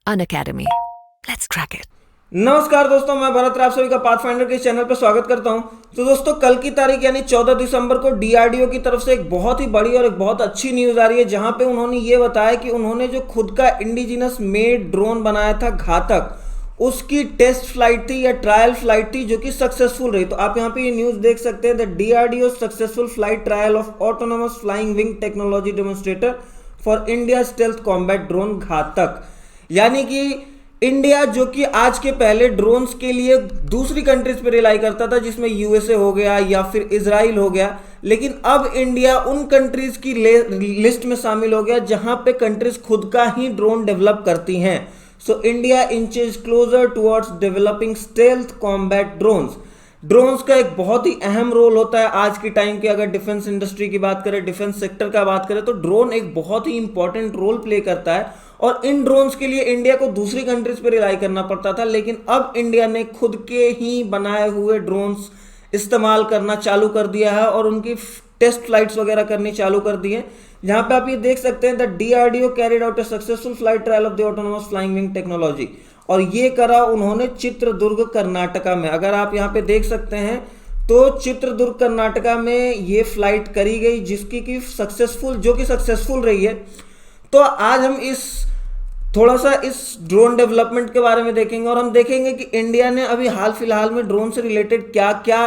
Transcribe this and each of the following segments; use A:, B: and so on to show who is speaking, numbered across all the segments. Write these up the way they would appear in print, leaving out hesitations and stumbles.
A: Unacademy. Let's crack it.
B: नमस्कार दोस्तों, मैं भरत राव सभी का पाथफाइंडर के इस चैनल पर स्वागत करता हूं। तो दोस्तों, कल की तारीख यानी 14 दिसंबर को डीआरडीओ की तरफ से एक बहुत ही बड़ी और एक बहुत अच्छी न्यूज़ आ रही है, जहां पे उन्होंने ये बताया कि उन्होंने जो खुद का इंडिजिनस मेड ड्रोन बनाया था घातक, उसकी टेस्ट फ्लाइट थी या ट्रायल फ्लाइट थी जो कि सक्सेसफुल रही। तो आप यहाँ पे ये न्यूज़ देख सकते हैं, the DRDO successful flight trial of autonomous flying wing technology demonstrator for India stealth combat drone घातक। यानी कि इंडिया जो कि आज के पहले ड्रोन्स के लिए दूसरी कंट्रीज पे रिलाई करता था, जिसमें यूएसए हो गया या फिर इजराइल हो गया, लेकिन अब इंडिया उन कंट्रीज की लिस्ट में शामिल हो गया जहां पे कंट्रीज खुद का ही ड्रोन डेवलप करती हैं। So India inches closure towards developing stealth combat drones. Drones का एक बहुत ही अहम रोल होता है आज के टाइम के। अगर डिफेंस इंडस्ट्री की बात करें, डिफेंस सेक्टर का बात करें, तो ड्रोन एक बहुत ही इंपॉर्टेंट रोल प्ले करता है। और इन ड्रोन्स के लिए इंडिया को दूसरी कंट्रीज पर रिलाई करना पड़ता था, लेकिन अब इंडिया ने खुद के ही बनाए हुए ड्रोन्स इस्तेमाल करना चालू कर दिया है और उनकी टेस्ट फ्लाइट्स वगैरह करनी चालू कर दी है। जहां पे आप ये देख सकते हैं, the DRDO carried out a successful flight trial of the autonomous flying wing technology. और ये करा उन्होंने चित्रदुर्ग कर्नाटका में। अगर आप यहाँ पे देख सकते हैं तो चित्रदुर्ग कर्नाटका में ये फ्लाइट करी गई, जिसकी की सक्सेसफुल रही है। तो आज हम थोड़ा सा इस ड्रोन डेवलपमेंट के बारे में देखेंगे और हम देखेंगे कि इंडिया ने अभी हाल फिलहाल में ड्रोन से रिलेटेड क्या क्या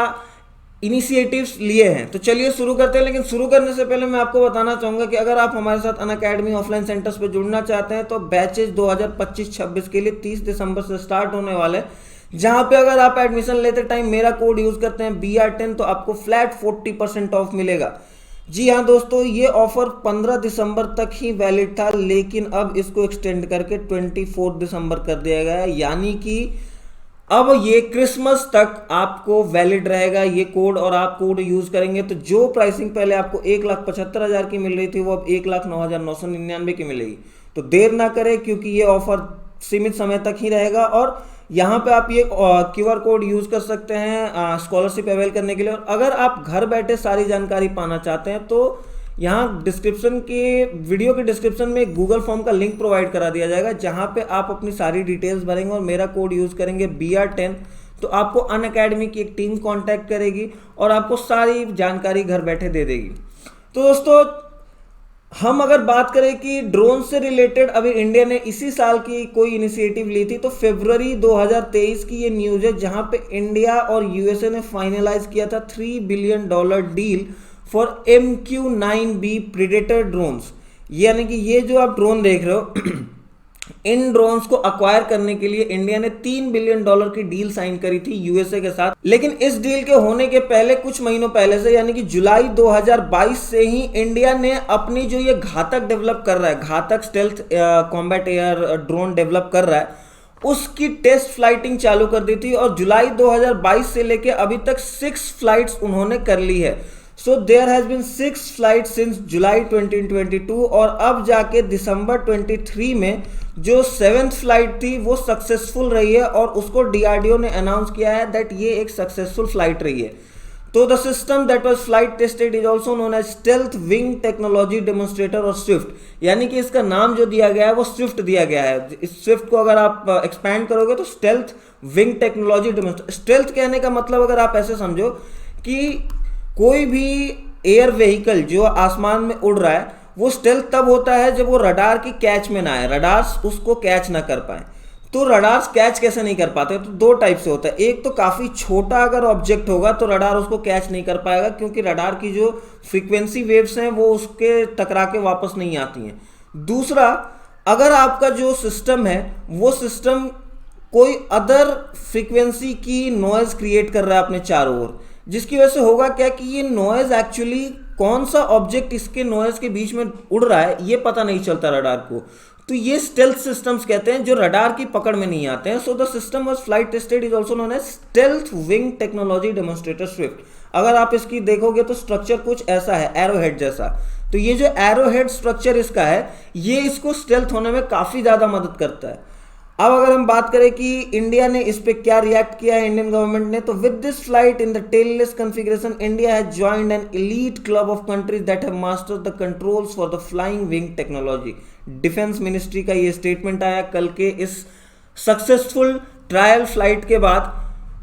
B: इनिशिएटिव्स लिए हैं। तो चलिए शुरू करते हैं। लेकिन शुरू करने से पहले मैं आपको बताना चाहूंगा कि अगर आप हमारे साथ अनअकैडमी ऑफलाइन सेंटर्स पे जुड़ना चाहते हैं तो बैचेज 2025-26 के लिए 30 दिसंबर से स्टार्ट होने वाले हैं, जहां पे अगर आप एडमिशन लेते टाइम मेरा कोड यूज करते हैं BR10 तो आपको फ्लैट 40% ऑफ मिलेगा। जी हाँ दोस्तों, ये ऑफर 15 दिसंबर तक ही वैलिड था, लेकिन अब इसको एक्सटेंड करके 24 दिसंबर कर दिया गया है। यानी कि अब ये क्रिसमस तक आपको वैलिड रहेगा ये कोड, और आप कोड यूज करेंगे तो जो प्राइसिंग पहले आपको 1,75,000 की मिल रही थी वो अब 1,09,999 की मिलेगी। तो देर ना करें, क्योंकि ये ऑफर सीमित समय तक ही रहेगा। और यहाँ पे आप ये QR कोड यूज कर सकते हैं स्कॉलरशिप अवेल करने के लिए। और अगर आप घर बैठे सारी जानकारी पाना चाहते हैं तो यहाँ वीडियो के डिस्क्रिप्शन में गूगल फॉर्म का लिंक प्रोवाइड करा दिया जाएगा, जहाँ पे आप अपनी सारी डिटेल्स भरेंगे और मेरा कोड यूज करेंगे BR10, तो आपको अनअकैडमी की एक टीम कांटेक्ट करेगी और आपको सारी जानकारी घर बैठे दे देगी। तो दोस्तों, हम अगर बात करें कि ड्रोन से रिलेटेड अभी इंडिया ने इसी साल की कोई इनिशिएटिव ली थी, तो फरवरी 2023 की ये न्यूज़ है, जहां पे इंडिया और यूएसए ने फाइनलाइज किया था $3 billion deal for MQ-9B predator drones. यानी कि ये जो आप ड्रोन देख रहे हो इन ड्रोन्स को अक्वायर करने के लिए इंडिया ने $3 बिलियन की डील साइन करी थी यूएसए के साथ। लेकिन इस डील के होने के पहले कुछ महीनों पहले से, यानी कि जुलाई 2022 से ही इंडिया ने अपनी जो ये घातक डेवलप कर रहा है, घातक stealth combat air drone develop कर रहा है, उसकी टेस्ट फ्लाइटिंग चालू कर दी थी। और जुलाई 2022 से लेके अभी तक 6 फ्लाइट्स उन्होंने कर ली है। So there has been 6 flight since July 2022, और अब जाके दिसंबर 23 में जो 7th फ्लाइट थी वो सक्सेसफुल रही है, और उसको डीआरडीओ ने अनाउंस किया है दैट ये एक सक्सेसफुल फ्लाइट रही है। तो the system that was flight tested is also known as stealth wing technology demonstrator और स्विफ्ट। यानी कि इसका नाम जो दिया गया है वो स्विफ्ट दिया गया है। इस स्विफ्ट को अगर आप एक्सपैंड करोगे तो stealth wing technology demonstrator. Stealth कहने का मतलब अगर आप ऐसे समझो कि कोई भी एयर व्हीकल जो आसमान में उड़ रहा है वो स्टेल्थ तब होता है जब वो रडार की कैच में ना आए, रडार्स उसको कैच ना कर पाए। तो रडार्स कैच कैसे नहीं कर पाते? तो 2 टाइप से होता है। एक तो काफ़ी छोटा अगर ऑब्जेक्ट होगा तो रडार उसको कैच नहीं कर पाएगा, क्योंकि रडार की जो फ्रीक्वेंसी वेव्स हैं वो उसके टकरा के वापस नहीं आती हैं। दूसरा, अगर आपका जो सिस्टम है वो सिस्टम कोई अदर फ्रीक्वेंसी की नॉइज क्रिएट कर रहा है अपने चारों ओर, जिसकी वजह से होगा क्या कि ये नॉइज एक्चुअली कौन सा ऑब्जेक्ट इसके नॉइज के बीच में उड़ रहा है ये पता नहीं चलता रडार को। तो ये स्टेल्थ सिस्टम्स कहते हैं जो रडार की पकड़ में नहीं आते हैं। So the system was flight tested is also known as stealth wing technology demonstrator Swift. अगर आप इसकी देखोगे तो स्ट्रक्चर कुछ ऐसा है, एरोहेड जैसा। तो ये जो एरोहेड स्ट्रक्चर इसका है, ये इसको स्टेल्थ होने में काफी ज्यादा मदद करता है। अब अगर हम बात करें कि इंडिया ने इस पे क्या रिएक्ट किया है इंडियन गवर्नमेंट ने, तो with this flight in the tailless configuration India has joined N elite club of countries that have mastered the controls for the flying wing technology defence ministry का ये स्टेटमेंट आया कल के इस सक्सेसफुल ट्रायल फ्लाइट के बाद।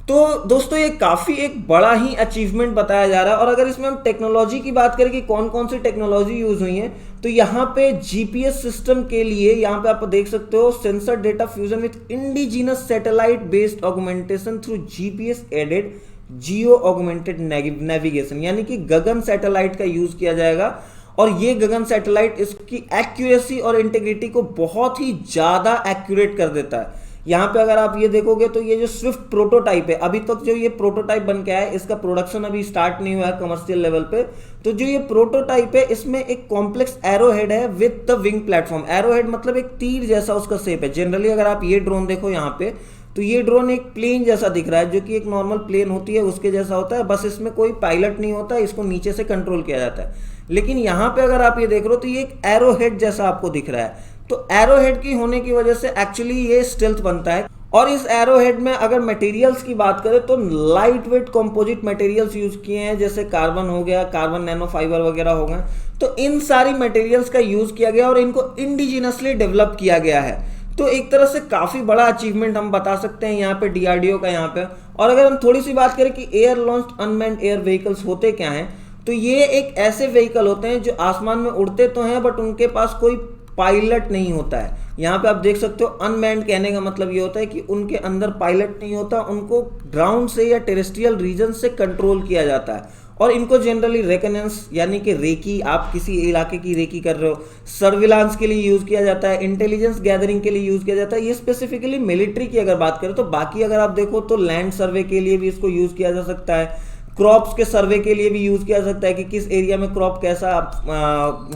B: तो दोस्तों ये काफ़ी एक बड़ा ही अचीवमेंट बताया जा रहा है। और अगर इसमें हम टेक्नोलॉजी की बात करें कि कौन कौन सी टेक्नोलॉजी यूज़ हुई है, तो यहाँ पे जीपीएस सिस्टम के लिए यहाँ पे आप देख सकते हो sensor data fusion with indigenous satellite based augmentation through GPS aided geo augmented navigation, यानी कि गगन सैटेलाइट का यूज़ किया जाएगा। और ये गगन सैटेलाइट इसकी एक्यूरेसी और इंटीग्रिटी को बहुत ही ज़्यादा एक्यूरेट कर देता है। यहाँ पे अगर आप ये देखोगे तो ये जो स्विफ्ट प्रोटोटाइप है, अभी तक जो ये प्रोटोटाइप बन के आया है, इसका प्रोडक्शन अभी स्टार्ट नहीं हुआ है कमर्शियल लेवल पे। तो जो ये प्रोटोटाइप है इसमें एक कॉम्प्लेक्स एरो हेड है with the wing platform. Arrow head मतलब एक तीर जैसा उसका शेप है। जनरली अगर आप ये ड्रोन देखो यहाँ पे, तो ये ड्रोन एक प्लेन जैसा दिख रहा है, जो कि एक नॉर्मल प्लेन होती है उसके जैसा होता है, बस इसमें कोई पायलट नहीं होता, इसको नीचे से कंट्रोल किया जाता है। लेकिन यहाँ पे अगर आप ये देख रहे हो तो ये एक एरो हेड जैसा आपको दिख रहा है। तो एरो हेड की होने की वजह से एक्चुअली ये स्टेल्थ बनता है। और इस एरो हेड में अगर मटेरियल्स की बात करें तो light weight composite materials use किए हैं, जैसे कार्बन हो गया, कार्बन नैनो फाइबर वगैरह हो गए। तो इन सारी मटेरियल्स का यूज किया गया और इनको इंडिजिनसली डेवलप किया गया है। तो एक तरह से काफी बड़ा अचीवमेंट हम बता सकते हैं यहाँ पे डीआरडीओ का यहाँ पे। और अगर हम थोड़ी सी बात करें कि air launched unmanned air vehicles होते क्या हैं, तो ये एक ऐसे व्हीकल होते हैं जो आसमान में उड़ते तो हैं बट उनके पास कोई पायलट नहीं होता है। यहाँ पे आप देख सकते हो अनमैन्ड कहने का मतलब ये होता है कि उनके अंदर पायलट नहीं होता, उनको ग्राउंड से या टेरेस्ट्रियल रीजन से कंट्रोल किया जाता है। और इनको जनरली रेकनेंस यानी कि रेकी, आप किसी इलाके की रेकी कर रहे हो, सर्विलांस के लिए यूज किया जाता है, इंटेलिजेंस गैदरिंग के लिए यूज किया जाता है। ये स्पेसिफिकली मिलिट्री की अगर बात करें तो बाकी अगर आप देखो तो लैंड सर्वे के लिए भी इसको यूज किया जा सकता है, क्रॉप्स के सर्वे के लिए भी यूज किया जा सकता है कि किस एरिया में क्रॉप कैसा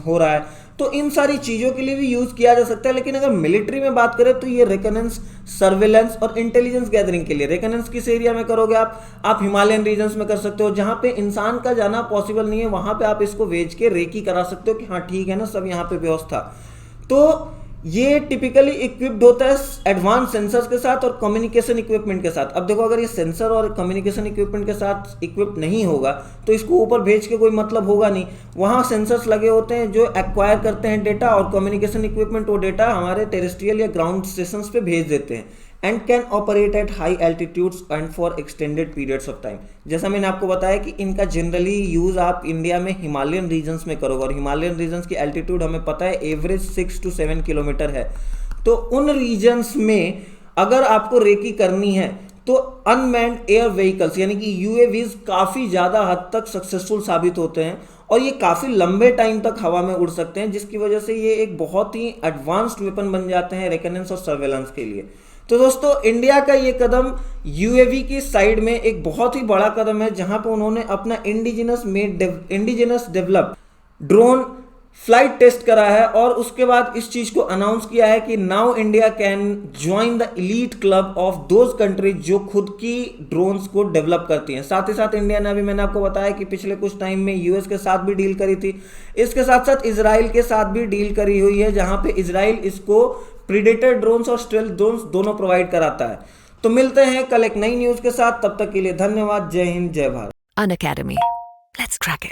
B: हो रहा है। तो इन सारी चीजों के लिए भी यूज किया जा सकता है। लेकिन अगर मिलिट्री में बात करें तो ये रेकनेंस, सर्वेलेंस और इंटेलिजेंस गैदरिंग के लिए। रेकनेंस किस एरिया में करोगे आप हिमालयन रीजन्स में कर सकते हो, जहां पे इंसान का जाना पॉसिबल नहीं है, वहां पे आप इसको भेज के रेकी करा सकते हो कि हाँ ठीक है ना, सब यहाँ पे व्यवस्था। तो ये टिपिकली इक्विप्ड होता है एडवांस सेंसर्स के साथ और कम्युनिकेशन इक्विपमेंट के साथ। अब देखो अगर ये सेंसर और कम्युनिकेशन इक्विपमेंट के साथ इक्विप्ड नहीं होगा तो इसको ऊपर भेज के कोई मतलब होगा नहीं। वहाँ सेंसर्स लगे होते हैं जो एक्वायर करते हैं डेटा, और कम्युनिकेशन इक्विपमेंट वो डेटा हमारे टेरेस्ट्रियल या ग्राउंड स्टेशंस पे भेज देते हैं and can operate at high altitudes and for extended periods of time. जैसा मैंने आपको बताया कि इनका जनरली यूज आप इंडिया में हिमालयन रीजन्स में करोगे, और हिमालयन रीजन्स की एल्टीट्यूड हमें पता है एवरेज 6 to 7 किलोमीटर है। तो उन रीजन्स में अगर आपको रेकी करनी है तो अनमैन्ड एयर व्हीकल्स यानी कि यूएवीज काफ़ी ज़्यादा हद तक सक्सेसफुल साबित होते हैं, और ये काफ़ी लंबे टाइम तक हवा में उड़ सकते हैं, जिसकी वजह से ये एक बहुत ही एडवांस्ड वेपन बन जाते हैं रेकनेंस और सर्वेलेंस के लिए। तो दोस्तों इंडिया का ये कदम यूएवी की साइड में एक बहुत ही बड़ा कदम है, जहां पर उन्होंने अपना indigenous develop drone flight test करा है, और उसके बाद इस चीज को अनाउंस किया है कि now India can join the elite club of those countries जो खुद की ड्रोन्स को डेवलप करती हैं। साथ ही साथ इंडिया ने, अभी मैंने आपको बताया कि पिछले कुछ टाइम में यूएस के साथ भी डील करी थी, इसके साथ साथ इजराइल के साथ भी डील करी हुई है, जहां पे इजराइल इसको प्रीडेटर ड्रोन्स और स्टेल्थ ड्रोन्स दोनों प्रोवाइड कराता है। तो मिलते हैं कल एक नई न्यूज के साथ, तब तक के लिए धन्यवाद। जय हिंद, जय Bharat.
A: An Academy. Let's crack it.